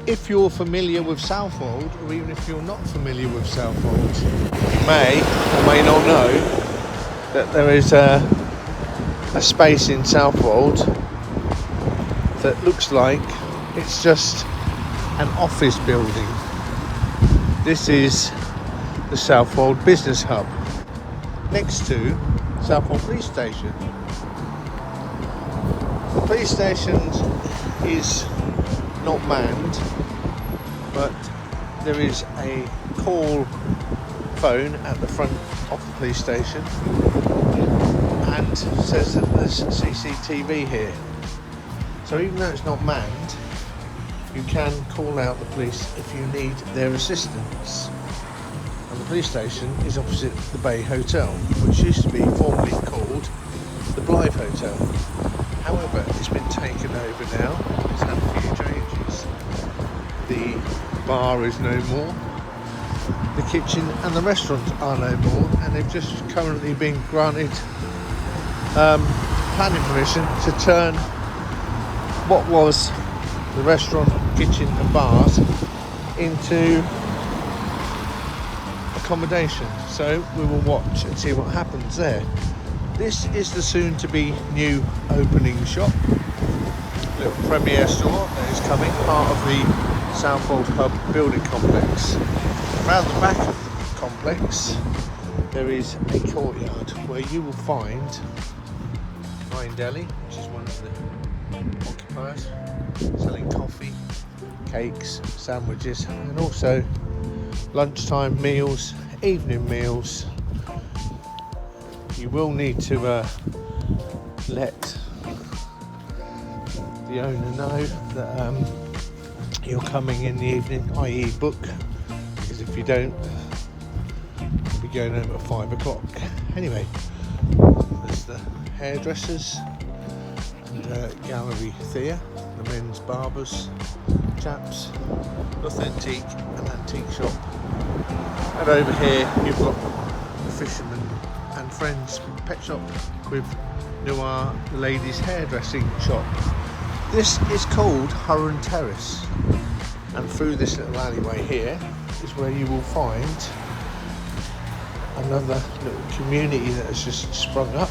if you're familiar with Southwold, or even if you're not familiar with Southwold, you may or may not know that there is a space in Southwold that looks like it's just an office building. This is the Southwold Business Hub, next to Southwold Police Station. The police station is not manned, but there is a call phone at the front of the police station and says that there's CCTV here. So even though it's not manned, you can call out the police if you need their assistance. And the police station is opposite the Bay Hotel, which used to be formerly called the Blyth Hotel. However, it's been taken over now. It's had a few changes. The bar is no more. The kitchen and the restaurant are no more, and they've just currently been granted planning permission to turn what was the restaurant, kitchen and bars into accommodation. So we will watch and see what happens there. This is the soon to be new opening shop, little premiere store that is coming, part of the Southwold Hub building complex. Around the back of the complex there is a courtyard where you will find Reydon Deli, which is one of the occupiers, selling coffee, cakes, sandwiches, and also lunchtime meals, evening meals. You will need to let the owner know that you're coming in the evening, i.e. book, because if you don't, you'll be going home at 5 o'clock. Anyway, there's the hairdressers and gallery Thea, the men's barbers, chaps, authentic and antique shop. And over here you've got the Fisherman and Friends pet shop with Noir, the ladies hairdressing shop. This is called Hurren Terrace, and through this little alleyway here is where you will find another little community that has just sprung up.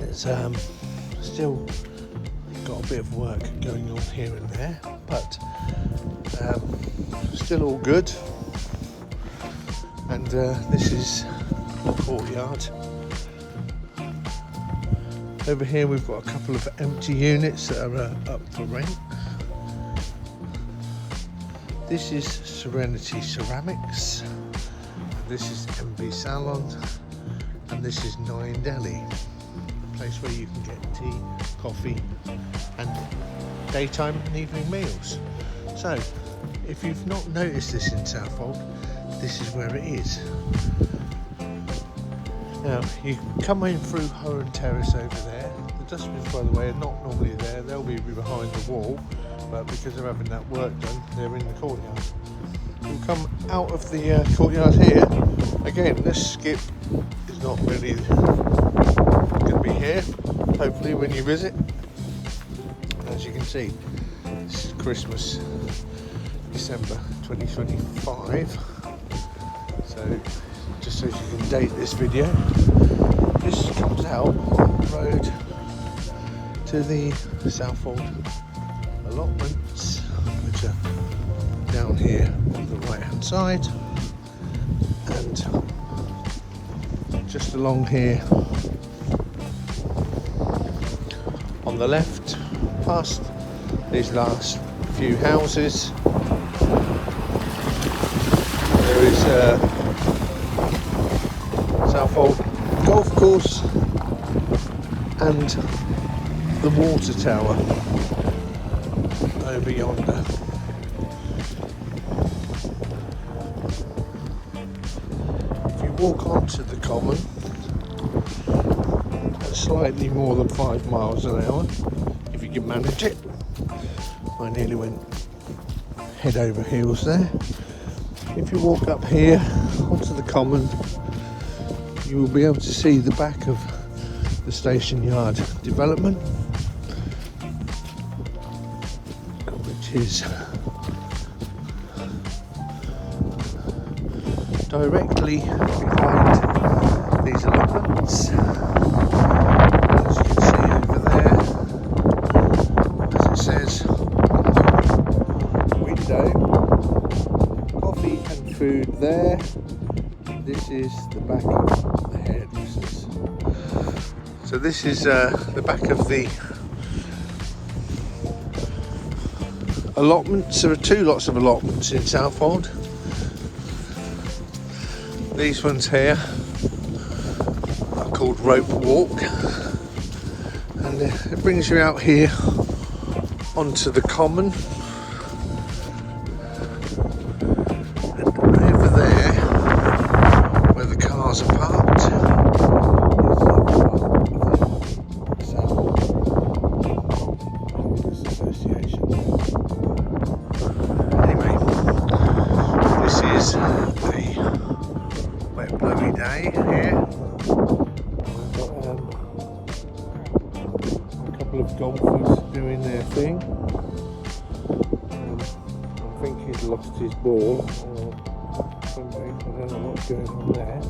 It's still got a bit of work going on here and there, but still all good. And this is the courtyard. Over here we've got a couple of empty units that are up for rent. This is Serenity Ceramics, this is MB Salon, and this is Reydon Deli, a place where you can get tea, coffee and daytime and evening meals. So if you've not noticed this in Southwold, this is where it is. Now you come in through Hurren Terrace over there. The dustbins, by the way, are not normally there, they'll be behind the wall, but because they're having that work done, they're in the courtyard. You'll come out of the courtyard here. Again, this skip is not really going to be here, hopefully when you visit. As you can see, this is Christmas, December 2025. So just so you can date this video, this comes out on the road to the Southwold allotments, which are down here on the right hand side, and just along here on the left, past these last few houses, there is Southwold Golf Course and the water tower over yonder. If you walk onto the common at slightly more than 5 miles an hour, if you can manage it, I nearly went head over heels there. If you walk up here onto the common, you will be able to see the back of the station yard development. which is directly behind these allotments. As you can see over there, as it says window, coffee and food there. This is the back of the hairdressers. So this is the back of the allotments. There are two lots of allotments in Southwold. These ones here are called Rope Walk, and it brings you out here onto the common, and over there where the cars are parked is the Southwold Holders Association. Anyway, this is a wet blowy day here. We've got a couple of golfers doing their thing. I think he's lost his ball or something. I don't know what's going on there.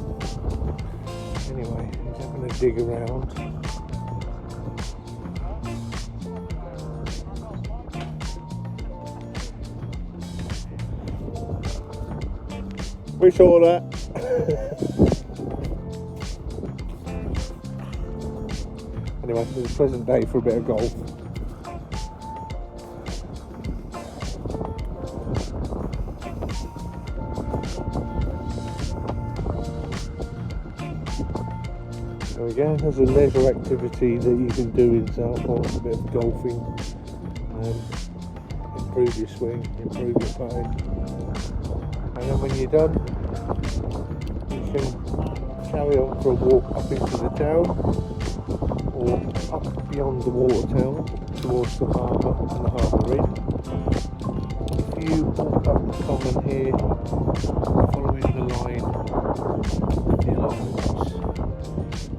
Anyway, he's having a dig around. We saw that. Anyway, it's a pleasant day for a bit of golf. So again, there's a leisure activity that you can do in Southwold, a bit of golfing, improve your swing, improve your putting. And then when you're done, you can carry on for a walk up into the town or up beyond the water town towards the harbour and the harbour inn. If you walk up the common here, following the line of the allotments,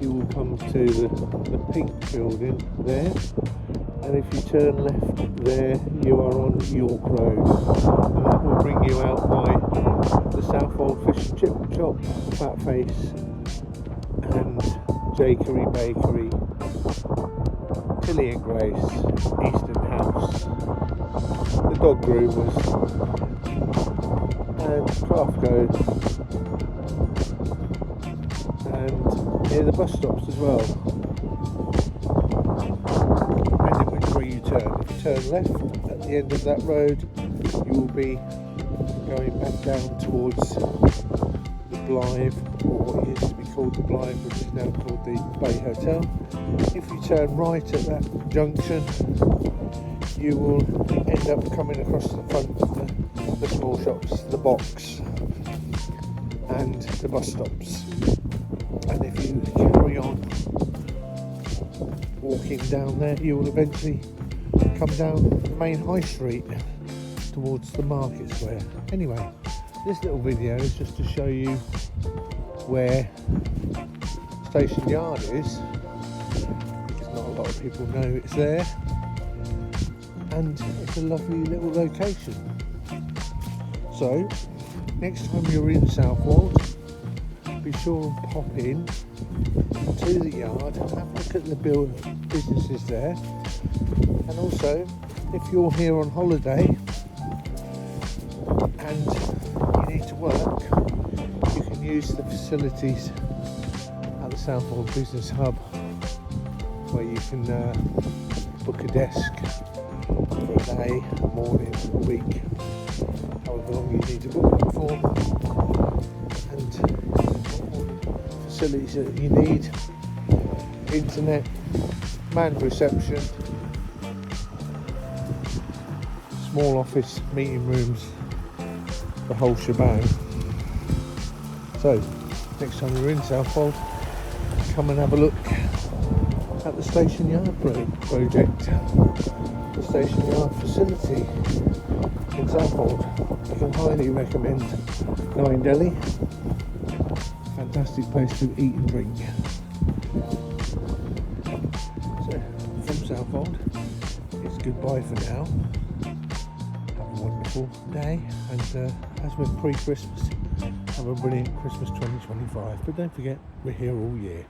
you will come to the pink building there, and if you turn left there, you are on York Road, and that will bring you out by the Southwold Fish and Chip Shop, Fat Face and Jakery Bakery, Tilly and Grace, Eastern House, the Dog Groomers and Craftco, and near the bus stops as well, depending which way you turn. If you turn left at the end of that road, you will be going back down towards the Blyth, or what used to be called the Blyth, which is now called the Bay Hotel. If you turn right at that junction, you will end up coming across the front of the small shops, the box and the bus stops. And if you carry on walking down there, you will eventually come down the main high street towards the market square. Anyway, this little video is just to show you where Station Yard is, because not a lot of people know it's there, and it's a lovely little location. So next time you're in Southwold, be sure and pop in to the yard and have a look at the businesses there. And also, if you're here on holiday and you need to work, you can use the facilities at the Southwold Business Hub, where you can book a desk for a day, a morning, a week, however long you need to book them for, and all the facilities that you need: internet, manned reception, small office, meeting rooms, the whole shebang. So next time you're in Southwold, come and have a look at the Station Yard project, the Station Yard facility in Southwold. I can highly recommend Nine Deli. Fantastic place to eat and drink. So from Southwold, it's goodbye for now, beautiful day, and as we're pre-Christmas, have a brilliant Christmas 2025. But don't forget, we're here all year.